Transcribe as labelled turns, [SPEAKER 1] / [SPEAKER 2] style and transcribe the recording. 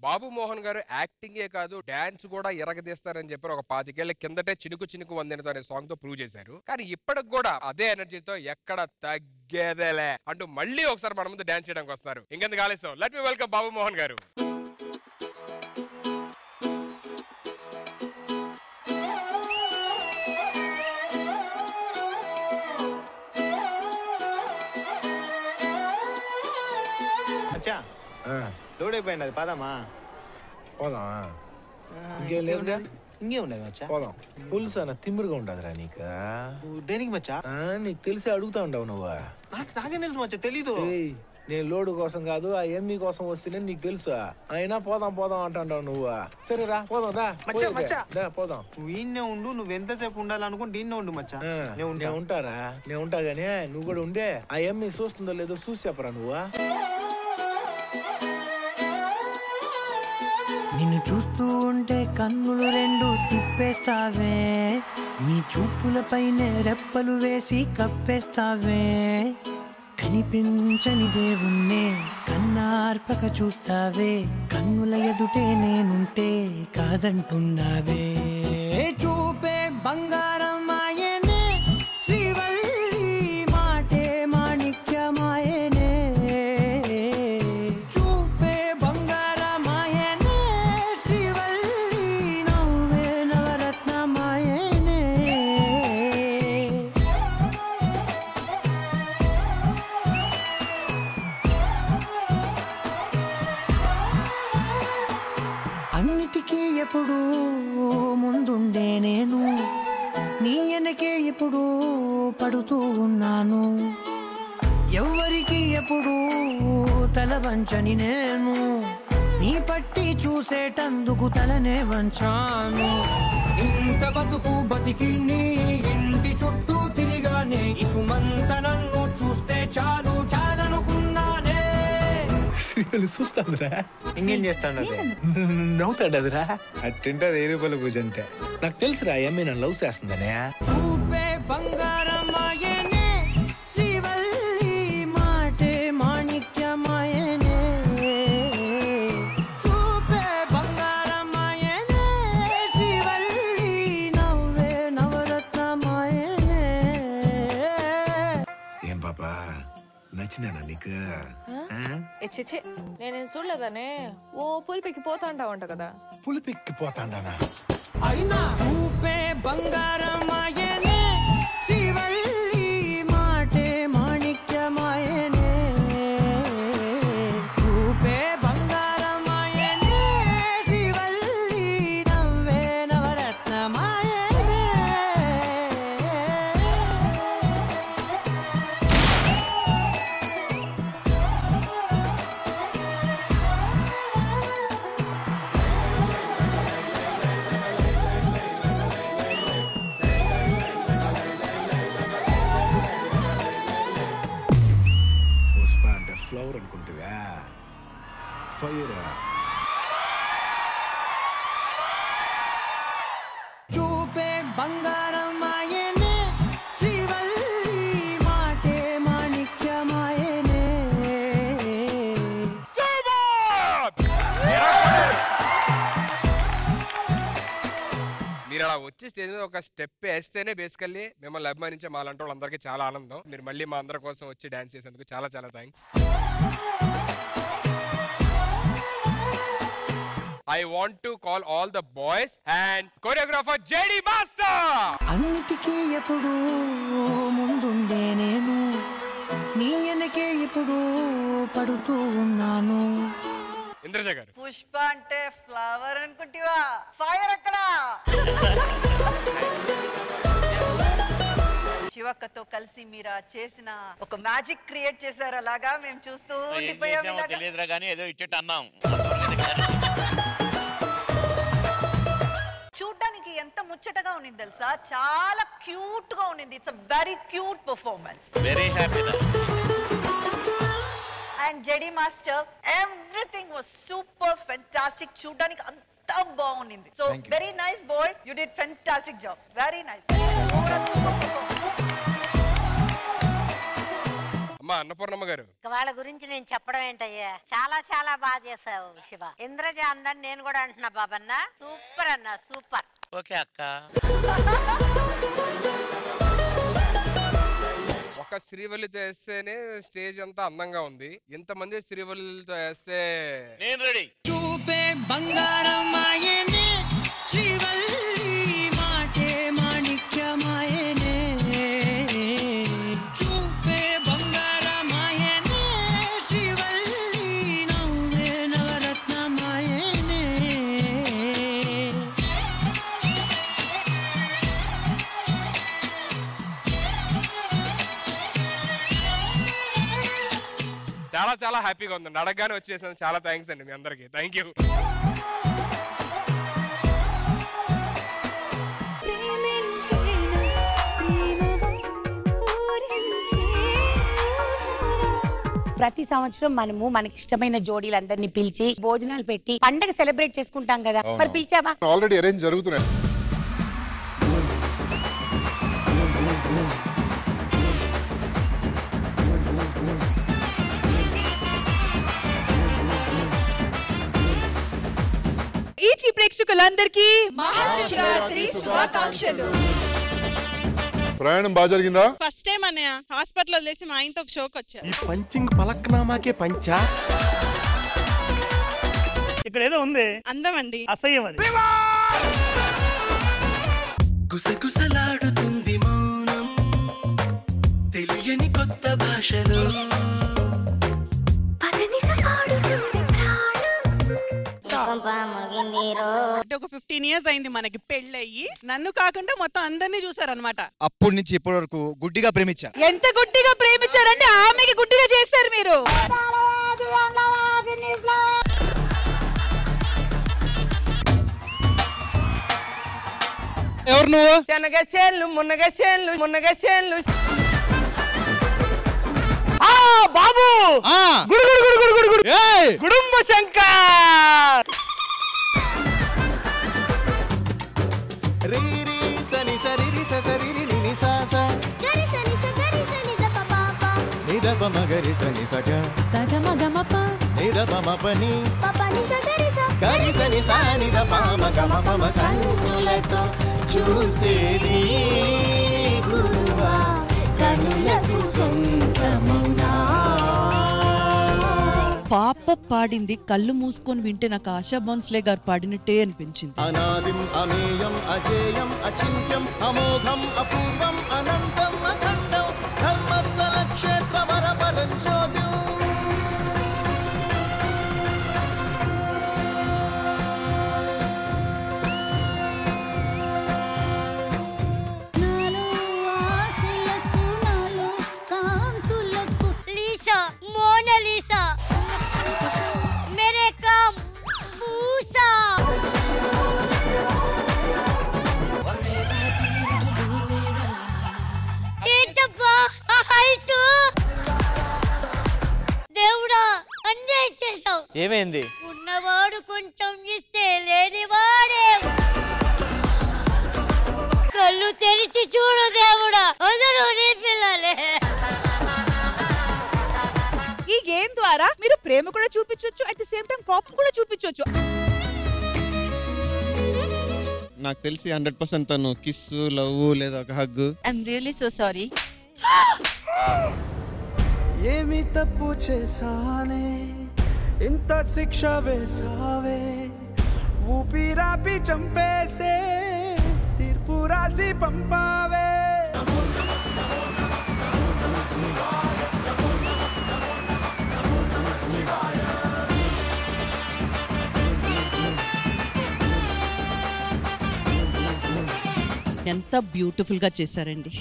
[SPEAKER 1] బాబు మోహన్ గారు యాక్టింగే కాదు డాన్స్ కూడా ఎరగదీస్తారని చెప్పి ఒక 25 ఏళ్ల కిందటే చినుకు చినుకు వందెనతో అనే సాంగ్ తో ప్రూవ్ చేశారు. కానీ ఇప్పటికి కూడా అదే ఎనర్జీతో ఎక్కడ తగ్గేదేలే అంటూ మళ్ళీ ఒకసారి మన ముందు డాన్స్ చేయడానికి వస్తారు. ఇంకెందుకు ఆలస్యం, లెట్ మీ వెల్కమ్ బాబు మోహన్ గారు.
[SPEAKER 2] లోడ్ అయిపోయింది అది. పదమ్మా
[SPEAKER 3] పోదామా? ఇంకేం లేదుగా,
[SPEAKER 2] ఇంకే ఉండదు మచ్చా.
[SPEAKER 3] పోదాం. పులుసు అన్న తిమ్మిరిగా ఉండదురా నీకు.
[SPEAKER 2] దేనికి మచ్చా?
[SPEAKER 3] నీకు తెలిసి అడుగుతా ఉండవు నువ్వు.
[SPEAKER 2] నాకేం తెలుసు మచ్చా, తెలీదు.
[SPEAKER 3] నేను లోడు కోసం కాదు, ఆ ఎమ్మి కోసం వస్తేనే నీకు తెలుసు. అయినా పోదాం పోదాం అంటావు నువ్వు. సరే రా పోదాం దా. పోదాం.
[SPEAKER 2] నువ్వు ఈయన్నే ఉండు, నువ్వు ఎంతసేపు ఉండాలనుకుంటే ఈయన్నే ఉండు మచ్చా.
[SPEAKER 3] నేను ఉంటారా? నేను ఉంటా గానీ నువ్వు కూడా ఉండే. ఆ ఎమ్మి చూస్తుందో లేదో చూసి చెప్పరా నువ్వు.
[SPEAKER 4] నిన్ను చూస్తూ ఉంటే కన్నులు రెండు తిప్పేస్తావే, నీ చూపులపైనే రెప్పలు వేసి కప్పేస్తావే, కనిపించని దేవుణ్ణే కన్నార్పక చూస్తావే, కన్నుల ఎదుటే నేనుంటే కాదంటున్నావే. చూపే బంగారం ఆయనే, శ్రీవల్లి మాటే మాణిక్యమాయనే, చూపే బంగారం ఆయనే, శ్రీవల్లి నవ్వే నవరత్నమాయనే. అన్నిటికీ ఎప్పుడు ముందుండే నేను, నీ వెనకే ఎప్పుడు పడుతూ ఉన్నాను, ఎవ్వరికి ఎప్పుడు తల వంచని నేను, నీ పట్టి చూసేటందుకు తలనే వంచాను. ఇంత బతుకు బతికి నీ ఇంటి చుట్టూ తిరిగానే, ఇసుమంత నన్ను చూస్తే చాలు చాలనుకున్నానే.
[SPEAKER 3] చూస్తాందిరా,
[SPEAKER 2] ఇంకేం చేస్తాడు?
[SPEAKER 3] నవ్వుతాడదిరా.
[SPEAKER 2] అట్టింటది 1000 రూపాయల పూజ అంటే.
[SPEAKER 3] నాకు తెలుసురా ఎమ్మి నన్ను లవ్ చేస్తుందనే.
[SPEAKER 4] చూపే బంగారమాయనే, శ్రీవల్లి మాటే మాణిక్యమాయనే, చూపే బంగారమాయనే, శ్రీవల్లి నవ్వే నవరత్నమాయనే.
[SPEAKER 3] ఏం పాపా నచ్చినానా నీకు?
[SPEAKER 5] చిచ్చే నేనేం చూడలేదనే. ఓ పులిపెక్కి పోతా అంటావంట కదా.
[SPEAKER 3] పులిపెక్కి పోతాండానా?
[SPEAKER 4] అయినా చూపే బంగారమాయనే, శ్రీవల్లి మాటే మాణిక్యమాయనే, చూపే బంగారమాయనే, శ్రీవల్లి నవ్వే నవరత్నమాయనే.
[SPEAKER 3] Flower అనుకుంటుగా, fire.
[SPEAKER 4] చూపే బంగారమాయనే, శ్రీవల్లి మాటే మాణిక్యమాయనే.
[SPEAKER 1] మీరు అలా వచ్చి స్టేజ్ మీద ఒక స్టెప్ వేస్తేనే బేసికల్లీ మిమ్మల్ని అభిమానించే మాలాంటి వాళ్ళందరికీ చాలా ఆనందం. మీరు మళ్ళీ మా అందరి కోసం వచ్చి డాన్స్ చేసేందుకు చాలా చాలా thanks. I want to call all the boys and choreographer JD Master.
[SPEAKER 4] అన్నిటికీ ఎప్పుడు ముందుండే నేను, నీ వెనకే ఎప్పుడు పడుతూ ఉన్నాను.
[SPEAKER 1] ఇంద్రజ గారు.
[SPEAKER 6] పుష్ప అంటే ఫ్లవర్ అనుకుంటివా? ఫైర్ అక్కడ. శివక్కతో కలిసి మీరు చేసిన ఒక మ్యాజిక్ క్రియేట్ చేశారు. అలాగా మేము చూస్తూ
[SPEAKER 7] తెలియదురా కానీ ఏదో ఇచ్చేట అన్నాం.
[SPEAKER 6] చూడడానికి ఎంత ముచ్చటగా ఉంది తెలుసా? చాలా క్యూట్ గా ఉంది. It's a very cute performance.
[SPEAKER 7] Very happy.
[SPEAKER 6] And JD master, everything was super fantastic. చూడడానికి అంతా బాగుంది. So very nice boys, you did fantastic job. Very nice.
[SPEAKER 1] అమ్మా అన్నపూర్ణమ్మ గారు,
[SPEAKER 8] వాళ్ళ గురించి నేను చెప్పడం ఏంటయ్యా, చాలా చాలా బాగా చేసావు శివ. ఇంద్రజ అందని నేను కూడా అంటున్నా బాబన్న, సూపర్ అన్న, సూపర్.
[SPEAKER 7] ఓకే అక్క.
[SPEAKER 1] ఒక శ్రీవల్లితో వేస్తేనే స్టేజ్ అంతా అందంగా ఉంది, ఇంతమంది శ్రీవల్లితో వేస్తే
[SPEAKER 7] నేను రెడీ.
[SPEAKER 4] చూపే బంగారమాయనే శ్రీవల్లి మాటే మాణిక్యమాయనే చూపే బంగారమాయనే శ్రీవల్లి నవ్వే నవరత్నమాయనే
[SPEAKER 1] చాలా చాలా హ్యాపీగా ఉందండి. అడగగానే వచ్చేసాను. చాలా థ్యాంక్స్ అండి మీ అందరికి. Thank you.
[SPEAKER 9] ప్రతి సంవత్సరం మనము మనకి ఇష్టమైన జోడీలందరినీ పిలిచి భోజనాలు పెట్టి పండగ సెలబ్రేట్ చేసుకుంటాం కదా, మరి పిలిచావా?
[SPEAKER 10] ఆల్రెడీ అరేంజ్ జరుగుతున్నాయి.
[SPEAKER 5] ఈచి ప్రేక్షకులందరికీ మహాశివరాత్రి శుభాకాంక్షలు.
[SPEAKER 10] ప్రయాణం బాగా జరిగిందా?
[SPEAKER 11] ఫస్ట్ టైం అన్నయ్య హాస్పిటల్ వదిలేసి మా ఆయనతో ఒక షోకి వచ్చా.
[SPEAKER 12] ఈ పంచింగ్ పలక్నామాకే పంచా.
[SPEAKER 13] ఇక్కడ ఏదో ఉంది,
[SPEAKER 11] అందమండి,
[SPEAKER 13] అసహ్యం అది.
[SPEAKER 4] గుసగుసలాడుతుంది మౌనం తెలియని కొత్త భాషలో
[SPEAKER 11] ఒక 15 years అయింది మనకి పెళ్ళయ్యి. నన్ను కాకుండా మొత్తం అందరినీ చూసారనమాట.
[SPEAKER 12] అప్పటి నుంచి ఇప్పటి వరకు గుడ్డిగా ప్రేమించా.
[SPEAKER 5] ఎంత గుడ్డిగా ప్రేమించారంటే ఆమెకి గుడ్డిగా చేశారు మీరు.
[SPEAKER 12] ఎవరు నువ్వు?
[SPEAKER 5] శనగసేన్లు మునగసేన్లు మునగసేన్లు. బాబు గుడు గుడు గుడు గుడు గుడు గుడు గుడుంబ శంకర్.
[SPEAKER 12] రీ రీ సని సరి రి స సరి రి ని ని సా సా
[SPEAKER 14] సరి సని స గరి సని ద ప ప ప
[SPEAKER 12] ని ద ప మ గరి సని స గ
[SPEAKER 14] స గ మ గ మ ప
[SPEAKER 12] ని ద ప మ ప ని
[SPEAKER 14] ప ప ని స గరి స
[SPEAKER 12] గరి సని సా ని ద ప మ గ మ ప మ కన్నులతో చూసేది గురువా కనులకు సొంతమునా.
[SPEAKER 15] పాప పాడింది కళ్ళు మూసుకొని వింటే నాకు ఆశా భోన్స్లే గారు పాడినట్టే అనిపించింది.
[SPEAKER 12] అనాదిం అమేయం అజేయం అచింత్యం అమోఘం అపూర్వం అనంతం అఖండం ధర్మస్థల క్షేత్ర వరపరం జ్యోతిం.
[SPEAKER 14] నాలో ఆశలకు నాలో కాంతులకు లీసా మోనాలిసా మేరే కామ్ మూసా. ఏంటబ్బా హైట్, దేవుడా అన్నీ ఇచ్చేసావు.
[SPEAKER 16] ఏమైంది?
[SPEAKER 14] ఉన్నవాడు కొంచెం ఇస్తే లేనివాడే. కళ్ళు తెరిచి చూడు దేవుడా, అందరూ నీ పిల్లలే.
[SPEAKER 5] ఈ గేమ్ ద్వారా మీరు ప్రేమ కూడా చూపించొచ్చు, అట్ ది సేమ్ టైం కోపం కూడా చూపించొచ్చు.
[SPEAKER 17] నాకు తెలిసి 100% తను కిస్, లవ్ లేదా ఒక hug.
[SPEAKER 15] I'm really so sorry.
[SPEAKER 4] ఏమి తప్పు చేసానే ఇంత శిక్ష వేసావే, ఊపిరాపి చంపేసే తీర్పు రాసి పంపావే.
[SPEAKER 15] ఎంత బ్యూటిఫుల్ గా చేశారండి.